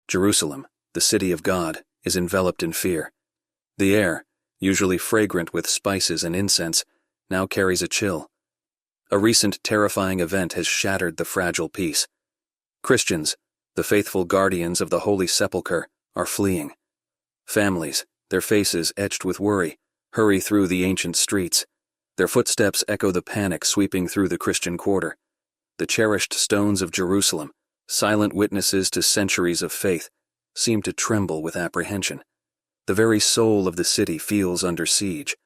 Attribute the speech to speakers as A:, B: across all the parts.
A: Jerusalem, the city of God, is enveloped in fear. The air, usually fragrant with spices and incense, now carries a chill. A recent terrifying event has shattered the fragile peace. Christians, the faithful guardians of the Holy Sepulchre, are fleeing. Families, their faces etched with worry, hurry through the ancient streets. Their footsteps echo the panic sweeping through the Christian quarter. The cherished stones of Jerusalem, silent witnesses to centuries of faith, seem to tremble with apprehension. The very soul of the city feels under siege.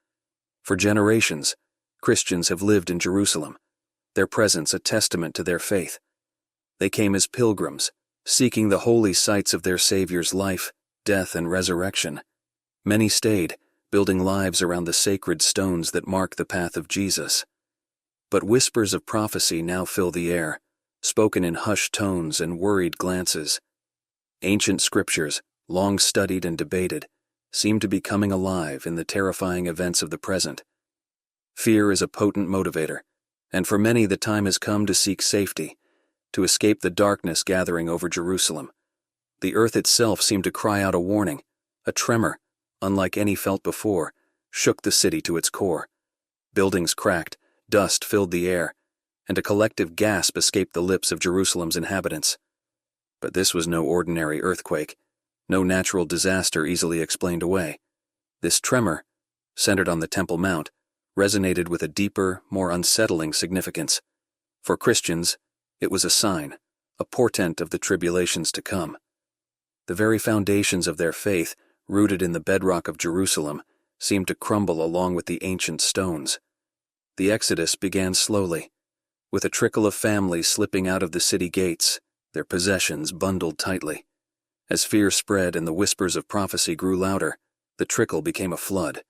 A: For generations, Christians have lived in Jerusalem, their presence a testament to their faith. They came as pilgrims, seeking the holy sites of their Savior's life, death, and resurrection. Many stayed, building lives around the sacred stones that mark the path of Jesus. But whispers of prophecy now fill the air, spoken in hushed tones and worried glances. Ancient scriptures, long studied and debated, seem to be coming alive in the terrifying events of the present. Fear is a potent motivator, and for many the time has come to seek safety, to escape the darkness gathering over Jerusalem. The earth itself seemed to cry out a warning. A tremor, unlike any felt before, shook the city to its core. Buildings cracked, dust filled the air, and a collective gasp escaped the lips of Jerusalem's inhabitants. But this was no ordinary earthquake, no natural disaster easily explained away. This tremor, centered on the Temple Mount, resonated with a deeper, more unsettling significance. For Christians, it was a sign, a portent of the tribulations to come. The very foundations of their faith, rooted in the bedrock of Jerusalem, seemed to crumble along with the ancient stones. The exodus began slowly, with a trickle of families slipping out of the city gates, their possessions bundled tightly. As fear spread and the whispers of prophecy grew louder, the trickle became a flood.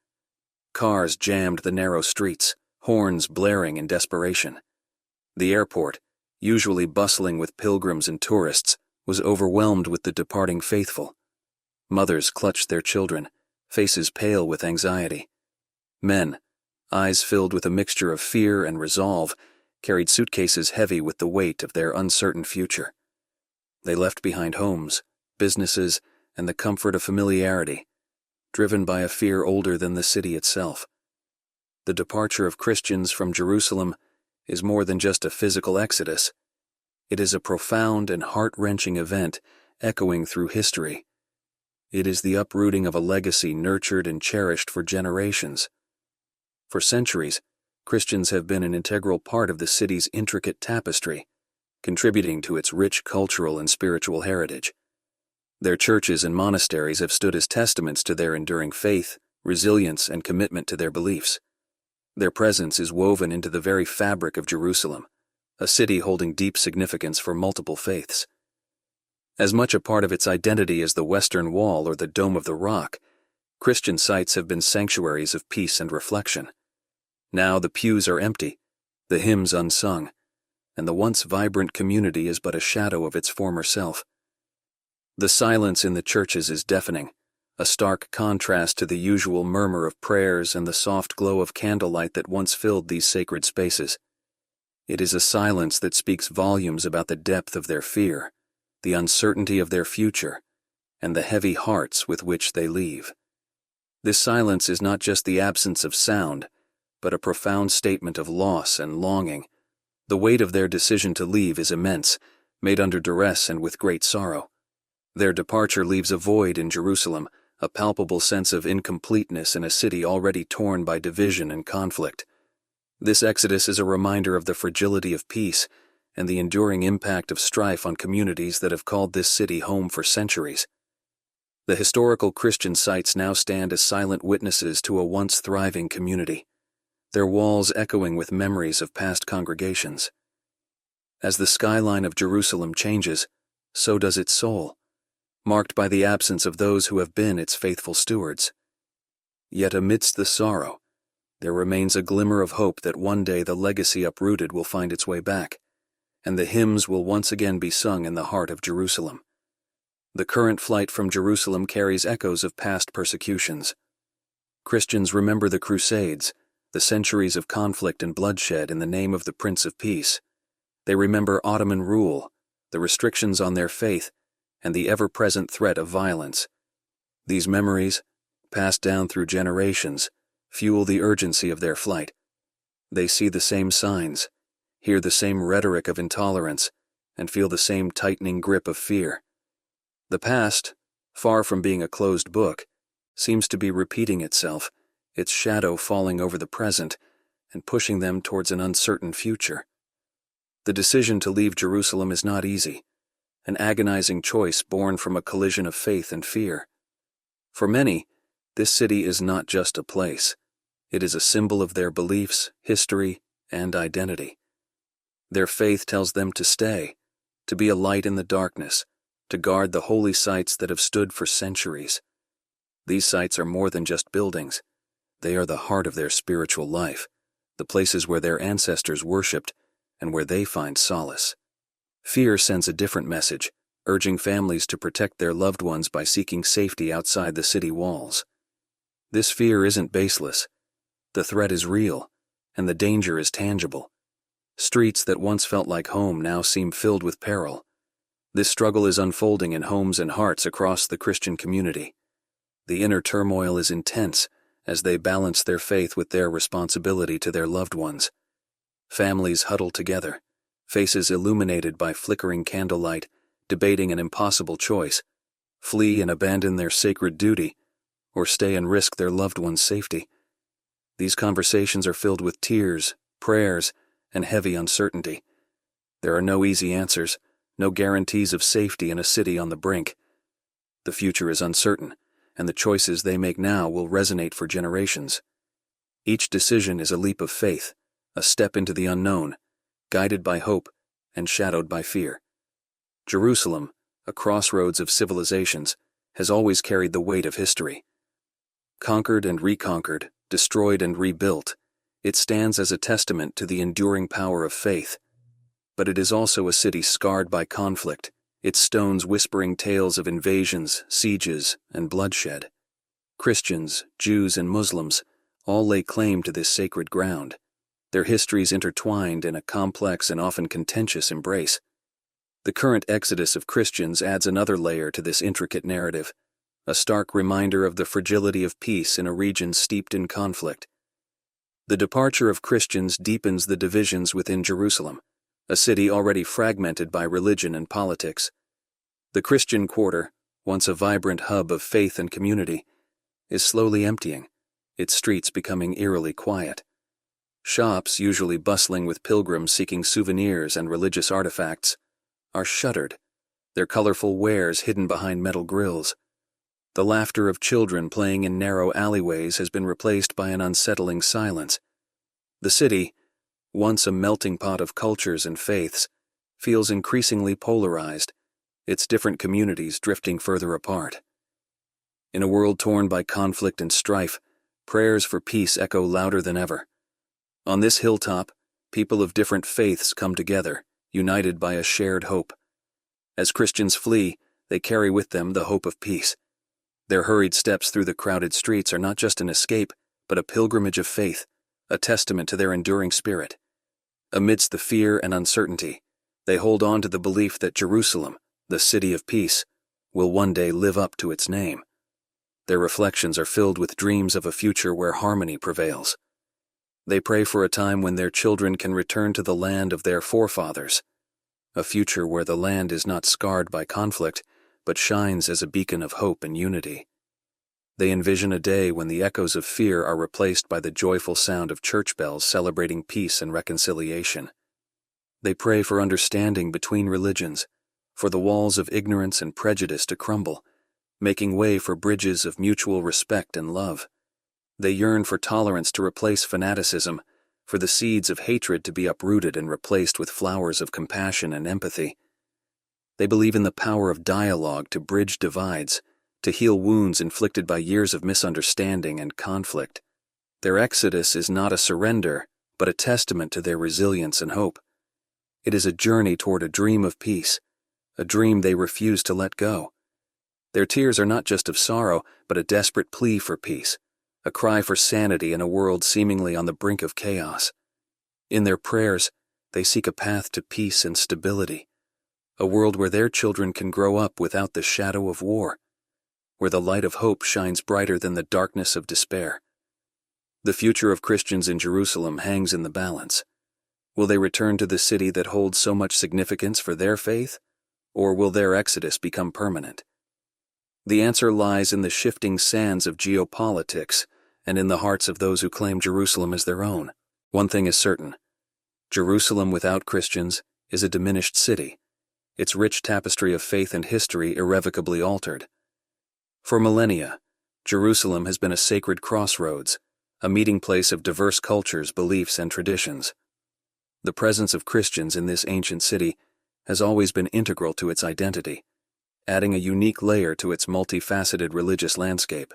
A: Cars jammed the narrow streets, horns blaring in desperation. The airport, usually bustling with pilgrims and tourists, was overwhelmed with the departing faithful. Mothers clutched their children, faces pale with anxiety. Men, eyes filled with a mixture of fear and resolve, carried suitcases heavy with the weight of their uncertain future. They left behind homes, businesses, and the comfort of familiarity, driven by a fear older than the city itself. The departure of Christians from Jerusalem is more than just a physical exodus. It is a profound and heart-wrenching event echoing through history. It is the uprooting of a legacy nurtured and cherished for generations. For centuries, Christians have been an integral part of the city's intricate tapestry, contributing to its rich cultural and spiritual heritage. Their churches and monasteries have stood as testaments to their enduring faith, resilience, and commitment to their beliefs. Their presence is woven into the very fabric of Jerusalem, a city holding deep significance for multiple faiths. As much a part of its identity as the Western Wall or the Dome of the Rock, Christian sites have been sanctuaries of peace and reflection. Now the pews are empty, the hymns unsung, and the once vibrant community is but a shadow of its former self. The silence in the churches is deafening, a stark contrast to the usual murmur of prayers and the soft glow of candlelight that once filled these sacred spaces. It is a silence that speaks volumes about the depth of their fear, the uncertainty of their future, and the heavy hearts with which they leave. This silence is not just the absence of sound, but a profound statement of loss and longing. The weight of their decision to leave is immense, made under duress and with great sorrow. Their departure leaves a void in Jerusalem, a palpable sense of incompleteness in a city already torn by division and conflict. This exodus is a reminder of the fragility of peace and the enduring impact of strife on communities that have called this city home for centuries. The historical Christian sites now stand as silent witnesses to a once thriving community, their walls echoing with memories of past congregations. As the skyline of Jerusalem changes, so does its soul, marked by the absence of those who have been its faithful stewards. Yet amidst the sorrow, there remains a glimmer of hope that one day the legacy uprooted will find its way back, and the hymns will once again be sung in the heart of Jerusalem. The current flight from Jerusalem carries echoes of past persecutions. Christians remember the Crusades, the centuries of conflict and bloodshed in the name of the Prince of Peace. They remember Ottoman rule, the restrictions on their faith, and the ever-present threat of violence. These memories, passed down through generations, fuel the urgency of their flight. They see the same signs, hear the same rhetoric of intolerance, and feel the same tightening grip of fear. The past, far from being a closed book, seems to be repeating itself, its shadow falling over the present and pushing them towards an uncertain future. The decision to leave Jerusalem is not easy, an agonizing choice born from a collision of faith and fear. For many, this city is not just a place. It is a symbol of their beliefs, history, and identity. Their faith tells them to stay, to be a light in the darkness, to guard the holy sites that have stood for centuries. These sites are more than just buildings. They are the heart of their spiritual life, the places where their ancestors worshipped and where they find solace. Fear sends a different message, urging families to protect their loved ones by seeking safety outside the city walls. This fear isn't baseless. The threat is real, and the danger is tangible. Streets that once felt like home now seem filled with peril. This struggle is unfolding in homes and hearts across the Christian community. The inner turmoil is intense as they balance their faith with their responsibility to their loved ones. Families huddle together, faces illuminated by flickering candlelight, debating an impossible choice: flee and abandon their sacred duty, or stay and risk their loved one's safety. These conversations are filled with tears, prayers, and heavy uncertainty. There are no easy answers, no guarantees of safety in a city on the brink. The future is uncertain, and the choices they make now will resonate for generations. Each decision is a leap of faith, a step into the unknown, guided by hope and shadowed by fear. Jerusalem, a crossroads of civilizations, has always carried the weight of history. Conquered and reconquered, destroyed and rebuilt, it stands as a testament to the enduring power of faith. But it is also a city scarred by conflict, its stones whispering tales of invasions, sieges, and bloodshed. Christians, Jews, and Muslims all lay claim to this sacred ground, their histories intertwined in a complex and often contentious embrace. The current exodus of Christians adds another layer to this intricate narrative, a stark reminder of the fragility of peace in a region steeped in conflict. The departure of Christians deepens the divisions within Jerusalem, a city already fragmented by religion and politics. The Christian quarter, once a vibrant hub of faith and community, is slowly emptying, its streets becoming eerily quiet. Shops, usually bustling with pilgrims seeking souvenirs and religious artifacts, are shuttered, their colorful wares hidden behind metal grills. The laughter of children playing in narrow alleyways has been replaced by an unsettling silence. The city, once a melting pot of cultures and faiths, feels increasingly polarized, its different communities drifting further apart. In a world torn by conflict and strife, prayers for peace echo louder than ever. On this hilltop, people of different faiths come together, united by a shared hope. As Christians flee, they carry with them the hope of peace. Their hurried steps through the crowded streets are not just an escape, but a pilgrimage of faith, a testament to their enduring spirit. Amidst the fear and uncertainty, they hold on to the belief that Jerusalem, the city of peace, will one day live up to its name. Their reflections are filled with dreams of a future where harmony prevails. They pray for a time when their children can return to the land of their forefathers, a future where the land is not scarred by conflict, but shines as a beacon of hope and unity. They envision a day when the echoes of fear are replaced by the joyful sound of church bells celebrating peace and reconciliation. They pray for understanding between religions, for the walls of ignorance and prejudice to crumble, making way for bridges of mutual respect and love. They yearn for tolerance to replace fanaticism, for the seeds of hatred to be uprooted and replaced with flowers of compassion and empathy. They believe in the power of dialogue to bridge divides, to heal wounds inflicted by years of misunderstanding and conflict. Their exodus is not a surrender, but a testament to their resilience and hope. It is a journey toward a dream of peace, a dream they refuse to let go. Their tears are not just of sorrow, but a desperate plea for peace, a cry for sanity in a world seemingly on the brink of chaos. In their prayers, they seek a path to peace and stability, a world where their children can grow up without the shadow of war, where the light of hope shines brighter than the darkness of despair. The future of Christians in Jerusalem hangs in the balance. Will they return to the city that holds so much significance for their faith, or will their exodus become permanent? The answer lies in the shifting sands of geopolitics and in the hearts of those who claim Jerusalem as their own. One thing is certain: Jerusalem without Christians is a diminished city, its rich tapestry of faith and history irrevocably altered. For millennia, Jerusalem has been a sacred crossroads, a meeting place of diverse cultures, beliefs, and traditions. The presence of Christians in this ancient city has always been integral to its identity, adding a unique layer to its multifaceted religious landscape.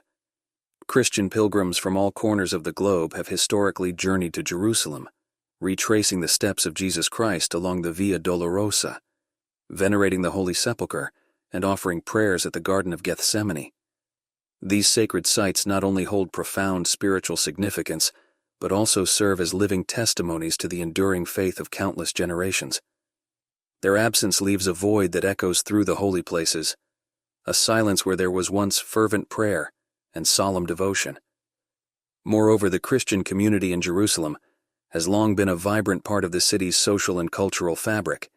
A: Christian pilgrims from all corners of the globe have historically journeyed to Jerusalem, retracing the steps of Jesus Christ along the Via Dolorosa, venerating the Holy Sepulchre, and offering prayers at the Garden of Gethsemane. These sacred sites not only hold profound spiritual significance, but also serve as living testimonies to the enduring faith of countless generations. Their absence leaves a void that echoes through the holy places, a silence where there was once fervent prayer and solemn devotion. Moreover, the Christian community in Jerusalem has long been a vibrant part of the city's social and cultural fabric.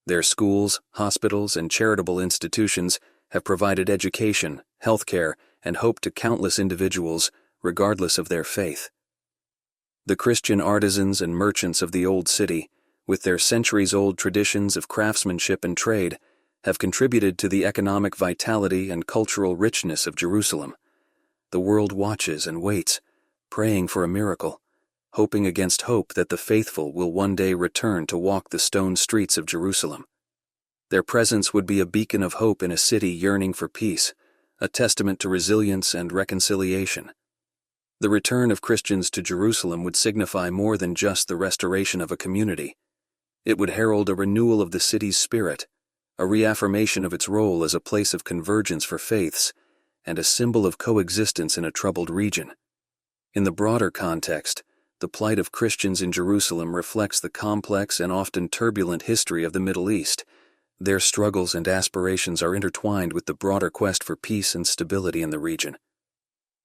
A: Their schools, hospitals, and charitable institutions have provided education, healthcare, and hope to countless individuals, regardless of their faith. The Christian artisans and merchants of the Old City, with their centuries-old traditions of craftsmanship and trade, have contributed to the economic vitality and cultural richness of Jerusalem. The world watches and waits, praying for a miracle, hoping against hope that the faithful will one day return to walk the stone streets of Jerusalem. Their presence would be a beacon of hope in a city yearning for peace, a testament to resilience and reconciliation. The return of Christians to Jerusalem would signify more than just the restoration of a community. It would herald a renewal of the city's spirit, a reaffirmation of its role as a place of convergence for faiths, and a symbol of coexistence in a troubled region. In the broader context, the plight of Christians in Jerusalem reflects the complex and often turbulent history of the Middle East. Their struggles and aspirations are intertwined with the broader quest for peace and stability in the region.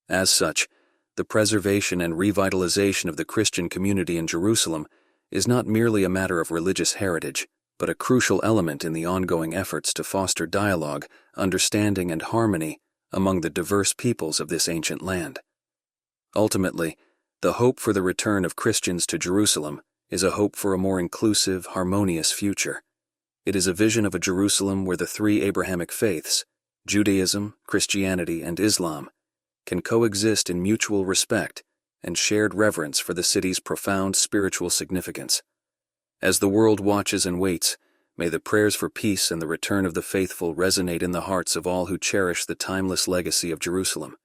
A: As such, the preservation and revitalization of the Christian community in Jerusalem is not merely a matter of religious heritage, but a crucial element in the ongoing efforts to foster dialogue, understanding, and harmony among the diverse peoples of this ancient land. Ultimately, the hope for the return of Christians to Jerusalem is a hope for a more inclusive, harmonious future. It is a vision of a Jerusalem where the three Abrahamic faiths, Judaism, Christianity, and Islam, can coexist in mutual respect and shared reverence for the city's profound spiritual significance. As the world watches and waits, may the prayers for peace and the return of the faithful resonate in the hearts of all who cherish the timeless legacy of Jerusalem.